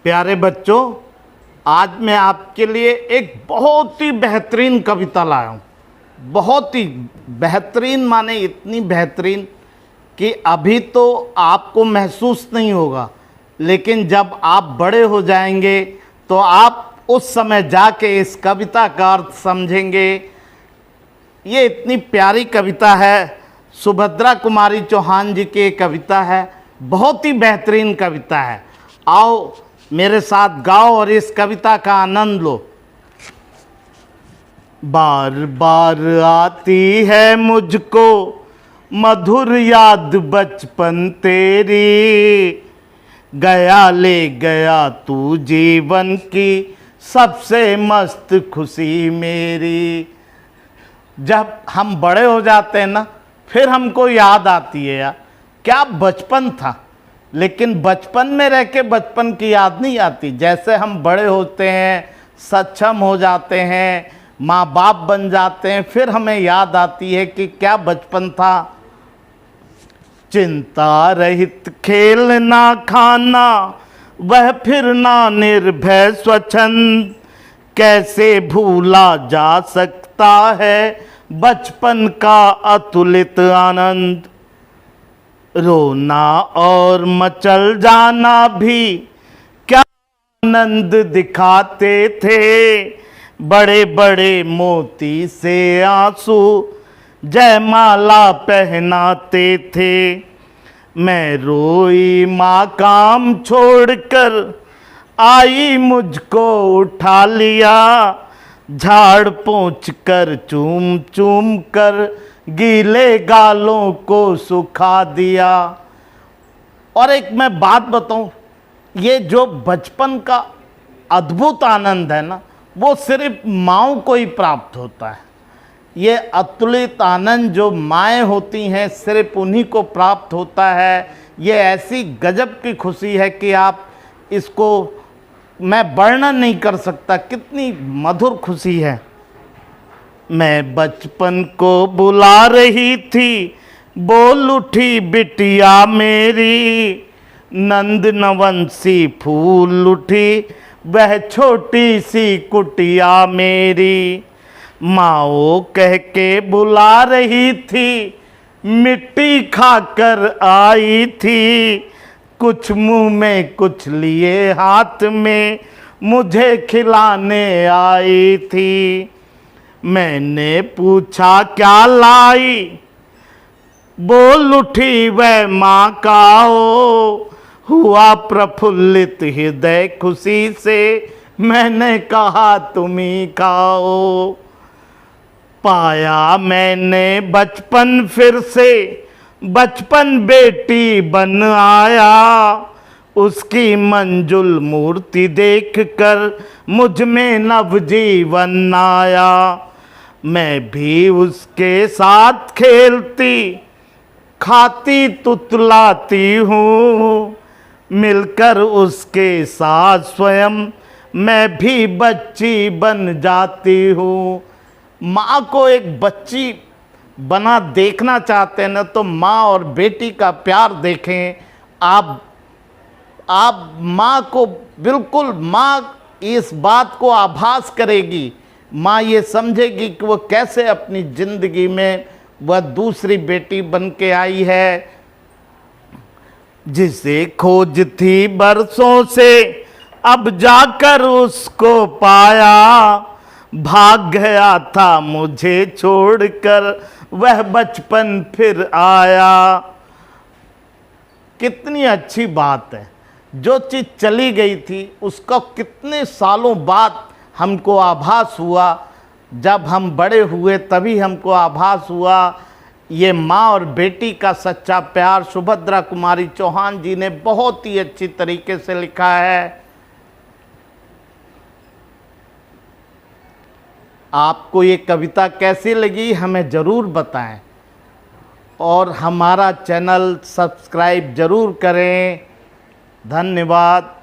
प्यारे बच्चों, आज मैं आपके लिए एक बहुत ही बेहतरीन कविता लाया हूँ। बहुत ही बेहतरीन माने इतनी बेहतरीन कि अभी तो आपको महसूस नहीं होगा, लेकिन जब आप बड़े हो जाएंगे तो आप उस समय जाके इस कविता का अर्थ समझेंगे। ये इतनी प्यारी कविता है, सुभद्रा कुमारी चौहान जी की कविता है, बहुत ही बेहतरीन कविता है। आओ मेरे साथ गाओ और इस कविता का आनंद लो। बार बार आती है मुझको मधुर याद बचपन तेरी, गया ले गया तू जीवन की सबसे मस्त खुशी मेरी। जब हम बड़े हो जाते हैं ना, फिर हमको याद आती है यार क्या बचपन था, लेकिन बचपन में रह के बचपन की याद नहीं आती। जैसे हम बड़े होते हैं, सक्षम हो जाते हैं, माँ बाप बन जाते हैं, फिर हमें याद आती है कि क्या बचपन था। चिंता रहित खेलना खाना, वह फिरना निर्भय स्वच्छंद, कैसे भूला जा सकता है बचपन का अतुलित आनंद। रोना और मचल जाना भी क्या आनंद दिखाते थे, बड़े बड़े मोती से आंसू जयमाला पहनाते थे। मैं रोई माँ काम छोड़कर आई, मुझको उठा लिया, झाड़ पोंछ कर चूम चूम कर गीले गालों को सुखा दिया। और एक मैं बात बताऊं, ये जो बचपन का अद्भुत आनंद है ना, वो सिर्फ माँओं को ही प्राप्त होता है। ये अतुलित आनंद जो माएँ होती हैं, सिर्फ उन्हीं को प्राप्त होता है। ये ऐसी गजब की खुशी है कि आप इसको मैं वर्णन नहीं कर सकता, कितनी मधुर खुशी है। मैं बचपन को बुला रही थी, बोल उठी बिटिया मेरी, नंद नवन सी फूल उठी वह छोटी सी कुटिया मेरी। माओ कह के बुला रही थी, मिट्टी खाकर आई थी, कुछ मुंह में कुछ लिए हाथ में मुझे खिलाने आई थी। मैंने पूछा क्या लाई, बोल उठी वह माँ काओ, हुआ प्रफुल्लित हृदय खुशी से, मैंने कहा तुम ही खाओ। पाया मैंने बचपन फिर से, बचपन बेटी बन आया, उसकी मंजुल मूर्ति देखकर मुझ में नवजीवन आया। मैं भी उसके साथ खेलती, खाती तुतलाती हूँ, मिलकर उसके साथ स्वयं मैं भी बच्ची बन जाती हूँ। माँ को एक बच्ची बना देखना चाहते हैं ना, तो माँ और बेटी का प्यार देखें। आप माँ को बिल्कुल, माँ इस बात को आभास करेगी, माँ ये समझेगी कि वो कैसे अपनी ज़िंदगी में वह दूसरी बेटी बन के आई है। जिसे खोज थी बरसों से अब जाकर उसको पाया, भाग गया था मुझे छोड़कर वह बचपन फिर आया। कितनी अच्छी बात है, जो चीज़ चली गई थी उसका कितने सालों बाद हमको आभास हुआ। जब हम बड़े हुए तभी हमको आभास हुआ। ये माँ और बेटी का सच्चा प्यार सुभद्रा कुमारी चौहान जी ने बहुत ही अच्छी तरीके से लिखा है। आपको ये कविता कैसी लगी हमें ज़रूर बताएं, और हमारा चैनल सब्सक्राइब ज़रूर करें। धन्यवाद।